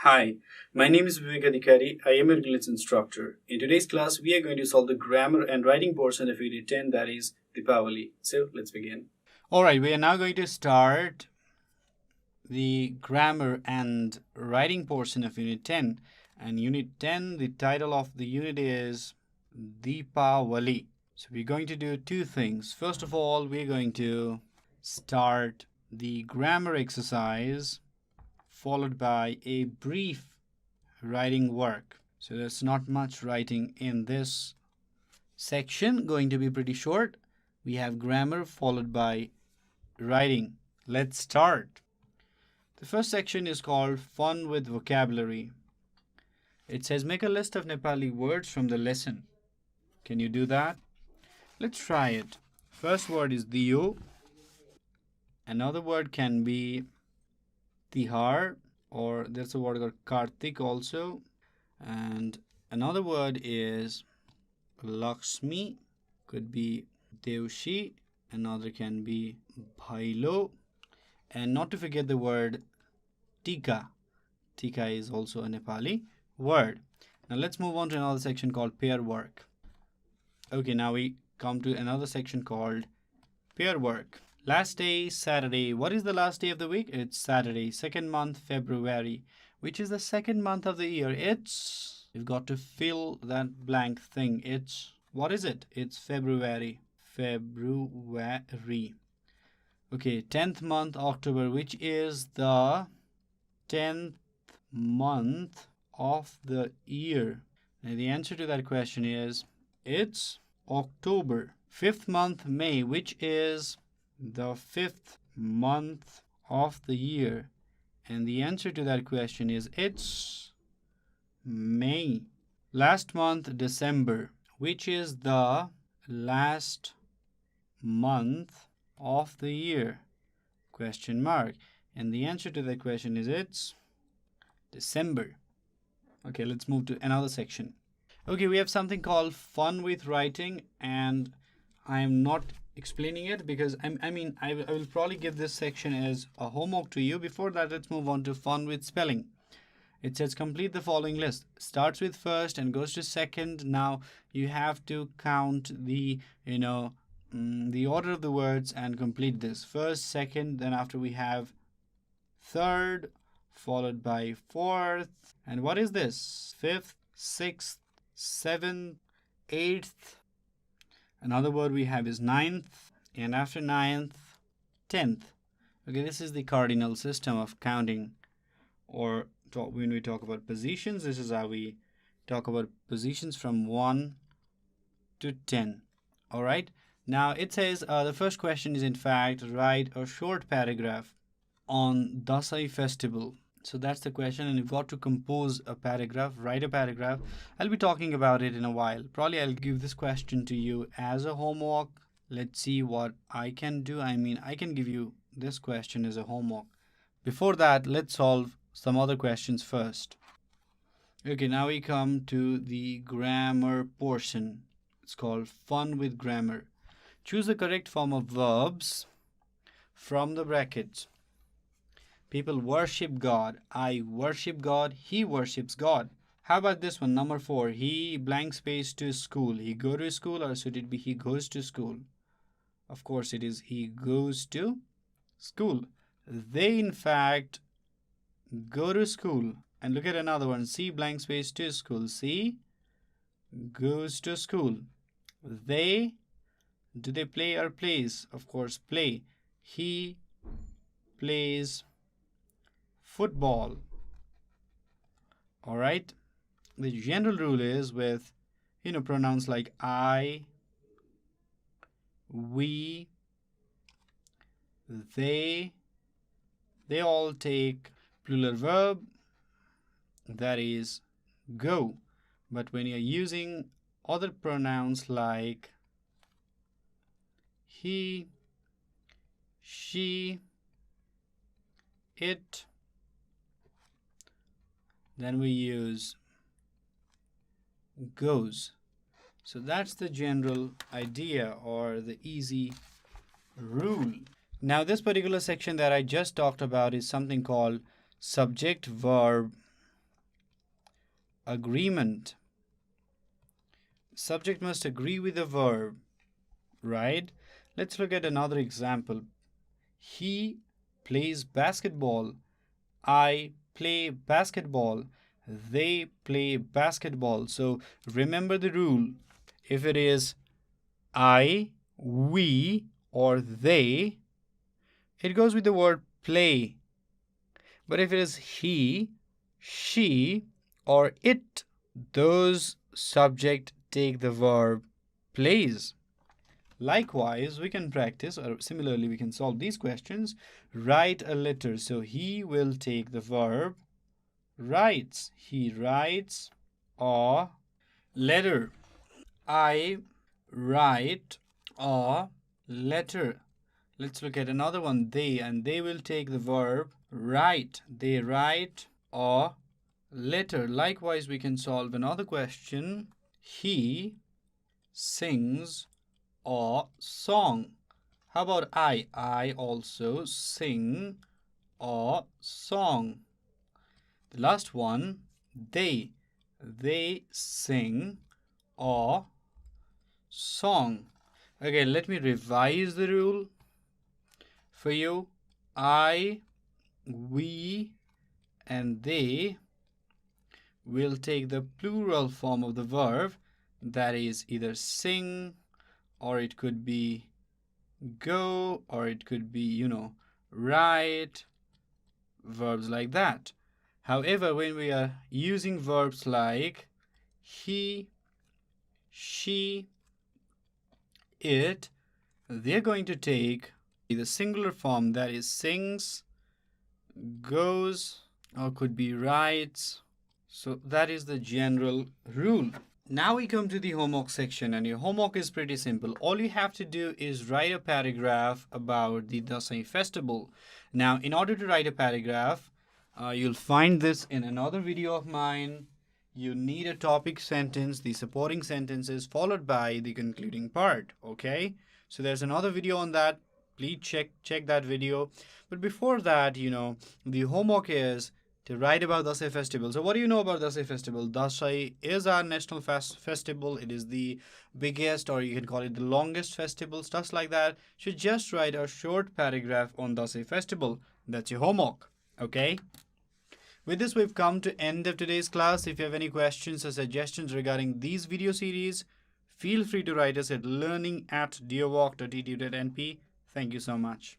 Hi, my name is Bibek Adhikari. I am a English instructor. In today's class, we are going to solve the grammar and writing portion of Unit 10, that is Deepawali. So, let's begin. Alright, we are now going to start the grammar and writing portion of Unit 10. And Unit 10, the title of the unit is Deepawali. So we're going to do two things. First of all, we're going to start the grammar exercise followed by a brief writing work. So there's not much writing in this section, going to be pretty short. We have grammar followed by writing. Let's start. The first section is called Fun with Vocabulary. It says make a list of Nepali words from the lesson. Can you do that? Let's try it. First word is diyo. Another word can be tihar, or there's a word called kartik also. And another word is Lakshmi, could be Devshi. Another can be bhailo. And not to forget the word tika. Tika is also a Nepali word. Now let's move on to another section called pair work. Okay, now we come to another section called pair work. Last day, Saturday. What is the last day of the week? It's Saturday. Second month, February. Which is the second month of the year? You've got to fill that blank thing. What is it? It's February. February. Okay, 10th month, October, which is the 10th month of the year. Now the answer to that question is it's October. 5th month, May, which is the 5th month of the year. And the answer to that question is it's May. Last month, December, which is the last month of the year? Question mark. And the answer to that question is it's December. Okay, let's move to another section. Okay, we have something called fun with writing, and I am not explaining it because I will probably give this section as a homework to you. Before that, let's move on to fun with spelling. It says complete the following list. Starts with first and goes to second. Now you have to count the order of the words and complete this. First, second, then after we have third, followed by fourth. And what is this? Fifth, sixth, seventh, eighth. Another word we have is ninth, and after ninth, 10th. Okay, this is the cardinal system of counting, or when we talk about positions, this is how we talk about positions from 1 to 10. All right. Now it says the first question is in fact write a short paragraph on Dasai festival. So that's the question, and you've got to compose a paragraph, write a paragraph. I'll be talking about it in a while. Probably I'll give this question to you as a homework. Let's see what I can do. I can give you this question as a homework. Before that, let's solve some other questions first. Okay, now we come to the grammar portion. It's called fun with grammar. Choose the correct form of verbs from the brackets. People worship God. I worship God. He worships God. How about this one? Number 4. He blank space to school. He go to school, or should it be he goes to school? Of course it is he goes to school. They in fact go to school. And look at another one. C blank space to school. C goes to school. They, do they play or plays? Of course play. He plays football. All right. The general rule is with pronouns like I, we, they all take plural verb, that is go. But when you're using other pronouns like he, she, it, then we use goes. So that's the general idea, or the easy rule. Now this particular section that I just talked about is something called subject verb agreement. Subject must agree with the verb, right? Let's look at another example. He plays basketball. I play basketball. They play basketball. So remember the rule. If it is I, we, or they, it goes with the word play. But if it is he, she, or it, those subject take the verb plays. Likewise, we can practice, or similarly, we can solve these questions. Write a letter. So he will take the verb writes. He writes a letter. I write a letter. Let's look at another one. They, and they will take the verb write. They write a letter. Likewise, we can solve another question. He sings a song. How about I? I also sing a song. The last one, they sing a song. Okay, let me revise the rule for you. I, we, and they will take the plural form of the verb, that is either sing, or it could be go, or it could be, write, verbs like that. However, when we are using verbs like he, she, it, they're going to take the singular form, that is sings, goes, or could be writes. So that is the general rule. Now we come to the homework section, and your homework is pretty simple. All you have to do is write a paragraph about the Dasai festival. Now, in order to write a paragraph, you'll find this in another video of mine. You need a topic sentence, the supporting sentences, followed by the concluding part. Okay? So there's another video on that. Please check that video. But before that, the homework is to write about Dasai festival. So what do you know about Dasai festival? Dasai is our national festival. It is the biggest, or you can call it the longest festival, stuff like that. So just write a short paragraph on Dasai festival. That's your homework. Okay? With this, we've come to end of today's class. If you have any questions or suggestions regarding these video series, feel free to write us at learning@deerwalk.edu.np. Thank you so much.